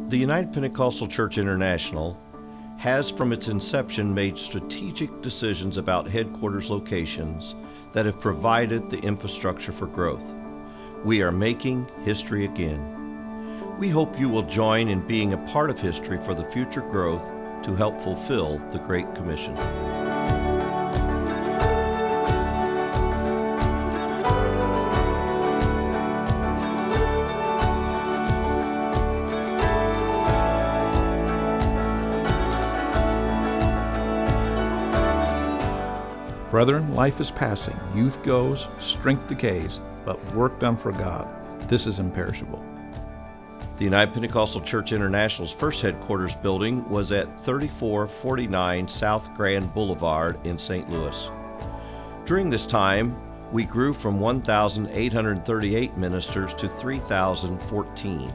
The United Pentecostal Church International has from its inception made strategic decisions about headquarters locations that have provided the infrastructure for growth. We are making history again. We hope you will join in being a part of history for the future growth to help fulfill the Great Commission. Brethren, life is passing, youth goes, strength decays, but work done for God, this is imperishable. The United Pentecostal Church International's first headquarters building was at 3449 South Grand Boulevard in St. Louis. During this time, we grew from 1,838 ministers to 3,014.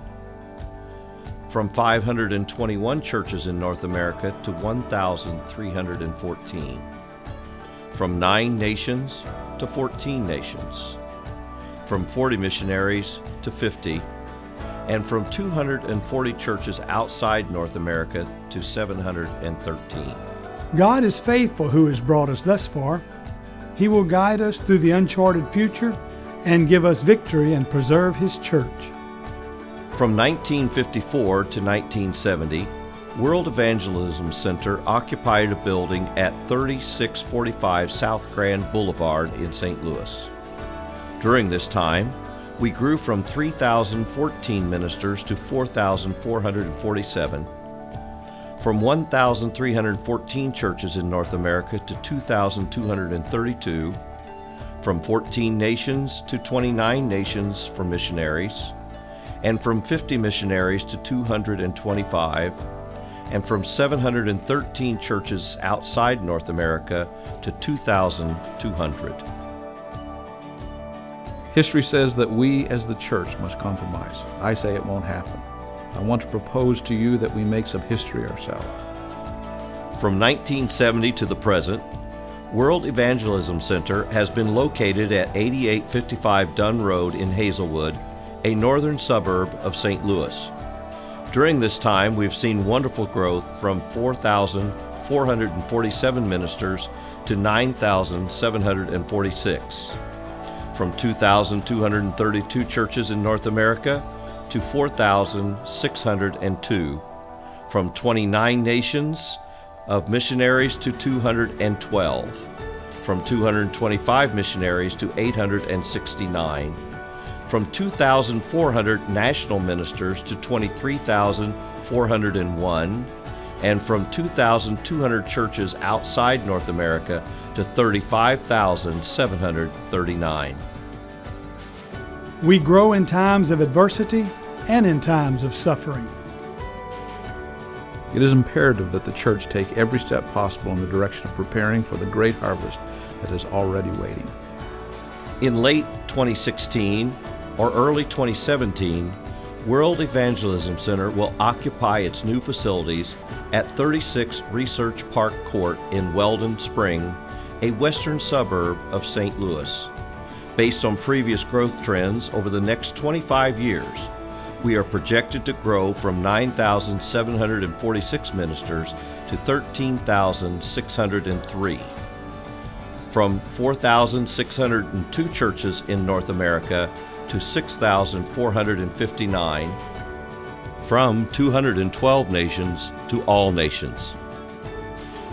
From 521 churches in North America to 1,314. From 9 nations to 14 nations, from 40 missionaries to 50, and from 240 churches outside North America to 713. God is faithful who has brought us thus far. He will guide us through the uncharted future and give us victory and preserve His church. From 1954 to 1970, World Evangelism Center occupied a building at 3645 South Grand Boulevard in St. Louis. During this time, we grew from 3,014 ministers to 4,447, from 1,314 churches in North America to 2,232, from 14 nations to 29 nations for missionaries, and from 50 missionaries to 225, and from 713 churches outside North America to 2,200. History says that we as the church must compromise. I say it won't happen. I want to propose to you that we make some history ourselves. From 1970 to the present, World Evangelism Center has been located at 8855 Dunn Road in Hazelwood, a northern suburb of St. Louis. During this time, we've seen wonderful growth from 4,447 ministers to 9,746, from 2,232 churches in North America to 4,602, from 29 nations of missionaries to 212, from 225 missionaries to 869, from 2,400 national ministers to 23,401, and from 2,200 churches outside North America to 35,739. We grow in times of adversity and in times of suffering. It is imperative that the church take every step possible in the direction of preparing for the great harvest that is already waiting. In late 2016 or early 2017, World Evangelism Center will occupy its new facilities at 36 Research Park Court in Weldon Spring, a western suburb of St. Louis. Based on previous growth trends over the next 25 years, we are projected to grow from 9,746 ministers to 13,603. From 4,602 churches in North America to 6,459, from 212 nations to all nations,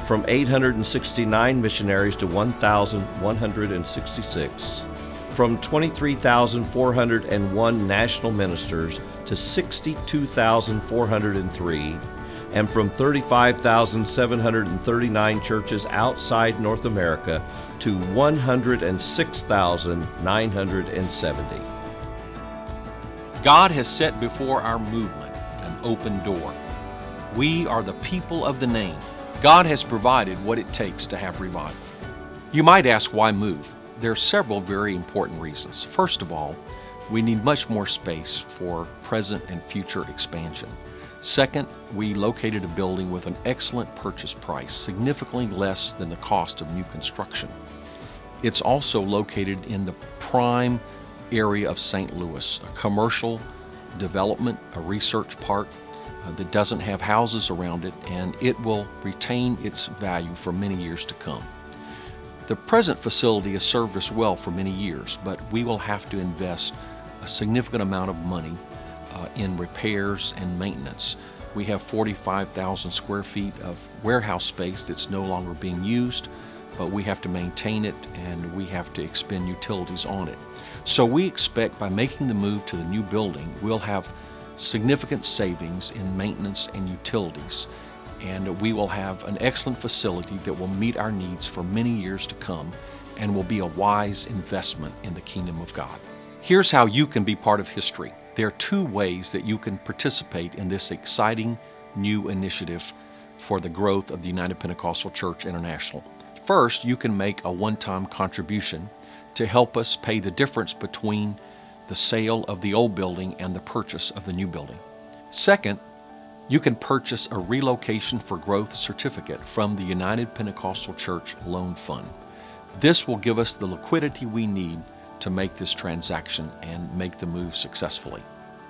from 869 missionaries to 1,166, from 23,401 national ministers to 62,403, and from 35,739 churches outside North America to 106,970. God has set before our movement an open door. We are the people of the name. God has provided what it takes to have revival. You might ask, why move? There are several very important reasons. First of all, we need much more space for present and future expansion. Second, we located a building with an excellent purchase price, significantly less than the cost of new construction. It's also located in the prime area of St. Louis, a commercial development, a research park. that doesn't have houses around it, and it will retain its value for many years to come. The present facility has served us well for many years, but we will have to invest a significant amount of money in repairs and maintenance. We have 45,000 square feet of warehouse space that's no longer being used, but we have to maintain it and we have to expend utilities on it. So we expect by making the move to the new building, we'll have significant savings in maintenance and utilities, and we will have an excellent facility that will meet our needs for many years to come and will be a wise investment in the kingdom of God. Here's how you can be part of history. There are two ways that you can participate in this exciting new initiative for the growth of the United Pentecostal Church International. First, you can make a one-time contribution to help us pay the difference between the sale of the old building and the purchase of the new building. Second, you can purchase a Relocation for Growth certificate from the United Pentecostal Church Loan Fund. This will give us the liquidity we need to make this transaction and make the move successfully.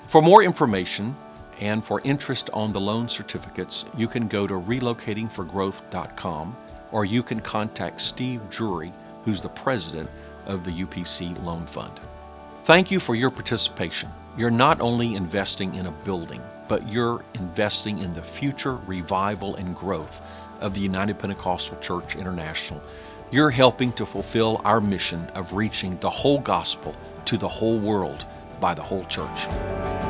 For more information and for interest on the loan certificates, you can go to relocatingforgrowth.com, or you can contact Steve Drury, who's the president of the UPC Loan Fund. Thank you for your participation. You're not only investing in a building, but you're investing in the future revival and growth of the United Pentecostal Church International. You're helping to fulfill our mission of reaching the whole gospel to the whole world by the whole church.